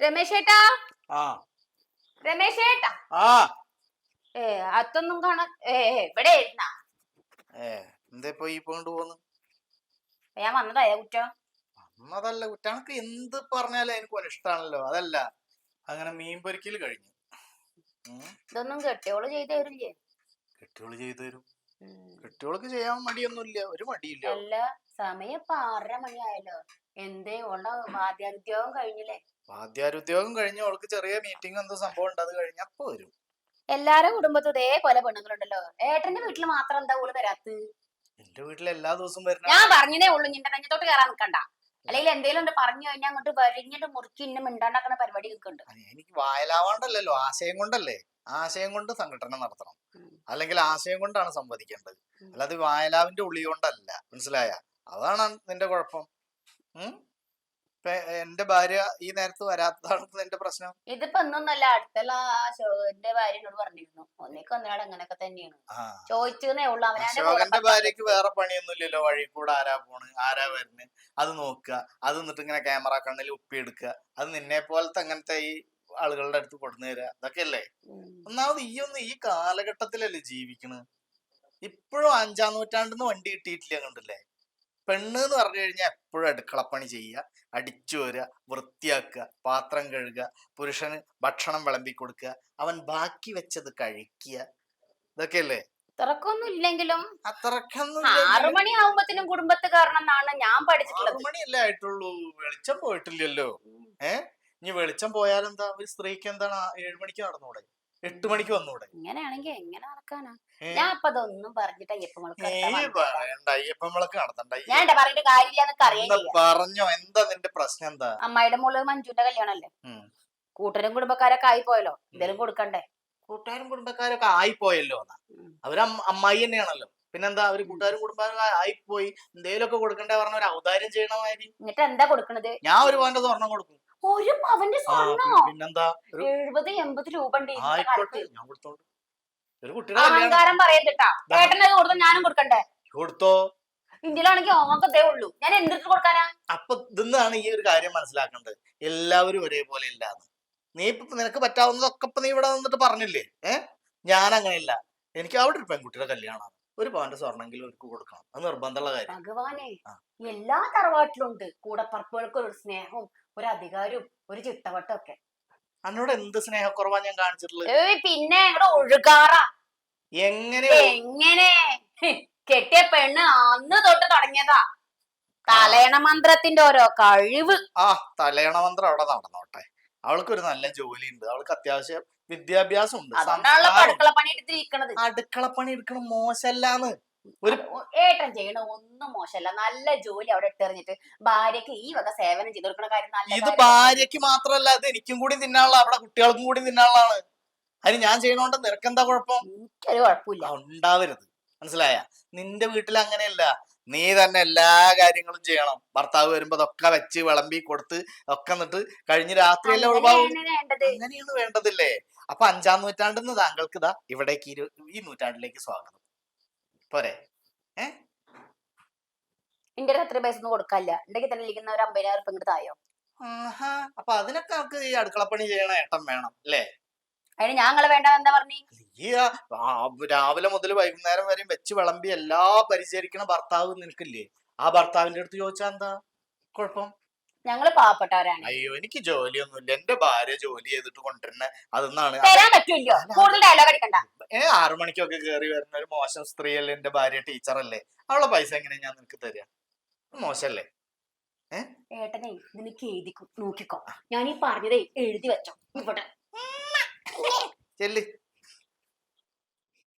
രമേശേട്ടാ ആ രമേശേട്ടാ ആ അതൊന്നും കാണാ ഇവിടെ ഇരുന്നാ ഏ എന്താ ഇപ്പൊ ഈ പോണ്ട് പോന്ന് ഞാൻ വന്നതായ കുറ്റ അന്നതല്ല കുറ്റനക്ക് എന്ത് പറഞ്ഞാലും എനിക്ക് ഇഷ്ടാണല്ലോ അതല്ല അങ്ങനെ മീൻ പൊരിക്കല് കഴിഞ്ഞു. ഇതൊന്നും കെട്ടിയോള് ചെയ്ത് തരില്ലേ? കെട്ടിയോള് ചെയ്തു തരും. കെട്ടിയോൾക്ക് ചെയ്യാൻ മടിയൊന്നുമില്ല, ഒരു മടിയില്ല. അല്ല സമയം ഇപ്പൊ 6:30 ആയല്ലോ, എന്തേ ഉള്ള വാദ്യോദ്യോഗം കഴിഞ്ഞില്ലേ? വാദ്യാരുദ്യോഗം കഴിഞ്ഞു, അവൾക്ക് ചെറിയ മീറ്റിംഗ് എന്തോ സംഭവം ഉണ്ട്, അത് കഴിഞ്ഞപ്പോ വരും. എല്ലാരും കുടുംബത്തും ഇതേപോലെ പെണ്ണുങ്ങളുണ്ടല്ലോ, ഏട്ടന്റെ വീട്ടില് മാത്രം എന്താ ഓള് വരാത്ത്? എന്റെ വീട്ടിൽ എല്ലാ ദിവസവും വരുന്ന ഞാൻ പറഞ്ഞതേ ഉള്ളു, നിന്റെ നെഞ്ഞത്തോട്ട് കയറാൻ നിക്കണ്ട. അല്ലെങ്കിൽ എന്തെങ്കിലും ഉണ്ട് പറഞ്ഞു കഴിഞ്ഞാൽ അങ്ങോട്ട് വരിഞ്ഞിട്ട് മുറുക്കി ഇന്നെ മിണ്ടാണ്ടാക്കുന്ന പരിപാടി നിൽക്കുന്നുണ്ട്. എനിക്ക് വായലാവാണ്ടല്ലോ, ആശയം കൊണ്ടല്ലേ. ആശയം കൊണ്ട് സംഘടന നടത്തണം, അല്ലെങ്കിൽ ആശയം കൊണ്ടാണ് സംവദിക്കേണ്ടത്, അല്ലാതെ വായലാവിന്റെ ഉള്ളി കൊണ്ടല്ല. മനസ്സിലായ? അതാണ് നിന്റെ കുഴപ്പം. എന്റെ ഭാര്യ ഈ നേരത്ത് വരാത്തതാണ് നിന്റെ പ്രശ്നം. ഇതിപ്പോ ഒന്നൊന്നല്ല, അടുത്തുള്ള എന്റെ ഭാര്യ എന്നോട് പറഞ്ഞിരുന്നു, ഒന്നേക്ക് ഒന്നരാട് അങ്ങനെയൊക്കെ തന്നെയാണ് ചോദിച്ചേ ഉള്ളു. അശോകന്റെ ഭാര്യക്ക് വേറെ പണിയൊന്നുമില്ലല്ലോ, വഴി കൂടെ ആരാ പോണ് ആരാ വരുന്ന് അത് നോക്കുക, അത് എന്നിട്ട് ഇങ്ങനെ ക്യാമറ കണ്ണിൽ ഒപ്പിയെടുക്കുക, അത് നിന്നെ പോലത്തെ അങ്ങനത്തെ ഈ ആളുകളുടെ അടുത്ത് കൊടുന്നു തരിക, ഇതൊക്കെയല്ലേ. ഒന്നാമത് ഈ ഒന്ന് ഈ കാലഘട്ടത്തിലല്ലേ ജീവിക്കണ്. ഇപ്പോഴും 5-ാം നൂറ്റാണ്ടിന്ന് വണ്ടി കിട്ടിയിട്ടില്ല കണ്ടില്ലേ. പെണ്ണ് എന്ന് പറഞ്ഞു കഴിഞ്ഞാൽ എപ്പോഴും അടുക്കളപ്പണി ചെയ്യുക, അടിച്ചു വരിക, വൃത്തിയാക്കുക, പാത്രം കഴുകുക, പുരുഷന് ഭക്ഷണം വിളമ്പി കൊടുക്കുക, അവൻ ബാക്കി വെച്ചത് കഴിക്കുക, ഇതൊക്കെയല്ലേ. അത്രക്കൊന്നും ഇല്ലെങ്കിലും അത്രക്കൊന്നും 6 മണി ആവുമ്പത്തിനും കുടുംബത്ത് കാരണം എന്നാണ് ഞാൻ പഠിച്ചിട്ടുള്ളത്. 6 മണിയല്ലേ ആയിട്ടുള്ളൂ, വെളിച്ചം പോയിട്ടില്ലല്ലോ. ഇനി വെളിച്ചം പോയാലെന്താ, ഒരു സ്ത്രീക്ക് എന്താണ് 7 മണിക്ക് നടന്നൂടെ, 8 മണിക്ക് വന്നൂടെ? ഇങ്ങനെയാണെങ്കിൽ എങ്ങനെ നടക്കാനാ? ഞാൻ അപ്പൊ അതൊന്നും പറഞ്ഞിട്ട് അയ്യപ്പൻ വിളക്ക് നടത്തണ്ട. ഞാൻ പറഞ്ഞിട്ട് കാര്യമില്ല. പറഞ്ഞോ, എന്താ നിന്റെ പ്രശ്നം? എന്താ? അമ്മായിയുടെ മോള് മഞ്ജുന്റെ കല്യാണല്ലേ, കൂട്ടരും കുടുംബക്കാരൊക്കെ ആയിപ്പോയല്ലോ, എന്തേലും കൊടുക്കണ്ടേ? കൂട്ടുകാരും കുടുംബക്കാരൊക്കെ ആയിപ്പോയല്ലോ എന്നാ, അവര് അമ്മായി തന്നെയാണല്ലോ, പിന്നെന്താ അവര് കൂട്ടുകാരും കുടുംബക്കാരും ആയിപ്പോയി, എന്തേലൊക്കെ കൊടുക്കണ്ടേ പറഞ്ഞ ഒരു ഔദാര്യം ചെയ്യണമാതിരി. എന്നിട്ട് എന്താ കൊടുക്കണത്? ഞാൻ ഒരു പവന്റെ സ്വർണം കൊടുക്കും. ഒരു പവന്റെ സ്വർണ്ണോ? പിന്നെന്താ, 70-80 രൂപ ഉണ്ട്. ആയിക്കോട്ടെ, ഞാൻ കൊടുത്തോണ്ട്. ഒരു കുട്ടിയുടെ അഹങ്കാരം പറയത്തിട്ടാ, ഏട്ടനത് കൊടുത്തോ ഞാനും കൊടുക്കണ്ടേ? കൊടുത്തോ. ഇന്ത്യയിലാണെങ്കിൽ ഓങ്ങത്തേ ഉള്ളൂ, ഞാൻ എന്തിട്ട് കൊടുക്കാനാ? അപ്പൊ ഇതാണ് ഈ ഒരു കാര്യം മനസ്സിലാക്കേണ്ടത്, എല്ലാവരും ഒരേപോലെ ഇല്ലാന്ന്. നീ ഇപ്പൊ നിനക്ക് പറ്റാവുന്നതൊക്കെ ഇപ്പൊ നീ ഇവിടെ വന്നിട്ട് പറഞ്ഞില്ലേ. ഞാൻ അങ്ങനെയില്ല, എനിക്ക് അവിടെ ഒരു പെൺകുട്ടിയുടെ കല്യാണമാണ്, ഒരു പവന്റെ സ്വർണ്ണെങ്കിലും അവർക്ക് കൊടുക്കണം, അത് നിർബന്ധമുള്ള കാര്യം. ഭഗവാനെ, എല്ലാ തറവാട്ടിലുണ്ട് കൂടപ്പറപ്പുകൾക്ക് ഒരു സ്നേഹവും ഒരു അധികാരവും ഒരു ചിട്ടവട്ടം ഒക്കെ. എന്നോട് എന്ത് സ്നേഹക്കുറവാ ഞാൻ കാണിച്ചിട്ടുള്ളത്? പിന്നെ ഒഴുകാറാ. എങ്ങനെ കെട്ടിയ പെണ്ണ് അന്ന് തൊട്ട് തുടങ്ങിയതാ തലയണ മന്ത്രത്തിന്റെ ഓരോ കഴിവ്. തലയണ മന്ത്രം അവിടെ നടന്നോട്ടെ, അവൾക്ക് ഒരു നല്ല ജോലി ഉണ്ട്, അവൾക്ക് അത്യാവശ്യം വിദ്യാഭ്യാസം ഉണ്ട്, അടുക്കളപ്പണി എടുത്തിരിക്കണത്. അടുക്കളപ്പണി എടുക്കണം മോശല്ലാന്ന്. ഏട്ടൻ ചെയ്യണ ഒന്നും മോശമല്ല, നല്ല ജോലി അവിടെ ഇട്ടെറിഞ്ഞിട്ട് ഭാര്യക്ക് ഈ വക സേവനം ചെയ്ത് കൊടുക്കണ കാര്യം നല്ല. ഇത് ഭാര്യക്ക് മാത്രല്ല, ഇത് എനിക്കും കൂടി തിന്നാനുള്ള, അവിടെ കുട്ടികൾക്കും കൂടി തിന്നാനുള്ളതാണ്. അതിന് ഞാൻ ചെയ്യണോണ്ട് നിനക്കെന്താ കുഴപ്പം? എനിക്കൊരു കുഴപ്പമില്ല. ഉണ്ടാവരുത്, മനസ്സിലായ? നിന്റെ വീട്ടിൽ അങ്ങനെയല്ല, നീ തന്നെ എല്ലാ കാര്യങ്ങളും ചെയ്യണം. ഭർത്താവ് വരുമ്പോ അതൊക്കെ വെച്ച് വിളമ്പി കൊടുത്ത് ഒക്കെ എന്നിട്ട് കഴിഞ്ഞ് രാത്രിയല്ലേ ഒഴിവാകും. അങ്ങനെയാണ് വേണ്ടതില്ലേ. അപ്പൊ 5-ാം നൂറ്റാണ്ടിന്ന് താങ്കൾക്ക് ഇതാ ഇവിടേക്ക് ഈ നൂറ്റാണ്ടിലേക്ക് സ്വാഗതം പോരെ. എന്റെ അത്ര പൈസ ഒന്നും കൊടുക്കാല്ല, ഉണ്ടെങ്കിൽ തന്നെ ഇരിക്കുന്ന ഒരു 50,000 ഉറുപ്പിക ഇങ്ങോട്ട് തായോ. അപ്പൊ അതിനൊക്കെ നമുക്ക് ഈ അടുക്കളപ്പണി ചെയ്യണ ഏട്ടൻ വേണം അല്ലേ? അതിന് ഞങ്ങള് വേണ്ട എന്താ പറഞ്ഞു? ഈ രാവിലെ മുതൽ വൈകുന്നേരം വരെയും വെച്ച് വിളമ്പി എല്ലാ പരിചരിക്കണ ഭർത്താവ് നിനക്കില്ലേ? ആ ഭർത്താവിന്റെ അടുത്ത് ചോദിച്ചാ എന്താ കുഴപ്പം? ഞങ്ങള് പാവപ്പെട്ടവരാണ്. അയ്യോ, എനിക്ക് ജോലിയൊന്നുമില്ല, എന്റെ ഭാര്യ ജോലി ചെയ്തിട്ട് കൊണ്ടുവരുന്ന അതെന്നാണ്. തരാൻ പറ്റൂല്ലോ, കൂടുതൽ ഡയലോഗ് അടിക്കണ്ട. 6 മണിക്കൊക്കെ കയറി വരുന്ന ഒരു മോശം സ്ത്രീയല്ലേ എന്റെ ഭാര്യ, ടീച്ചറല്ലേ, അവളെ പൈസ എങ്ങനെയാ ഞാൻ നിനക്ക് തരിക? മോശല്ലേ? ഏട്ടനെ നിനക്ക് എഴുതി നോക്കിക്കോ, ഞാൻ ഈ പറഞ്ഞതേ എഴുതി വെച്ചോ ഇവിടെ. ചെല്ല്.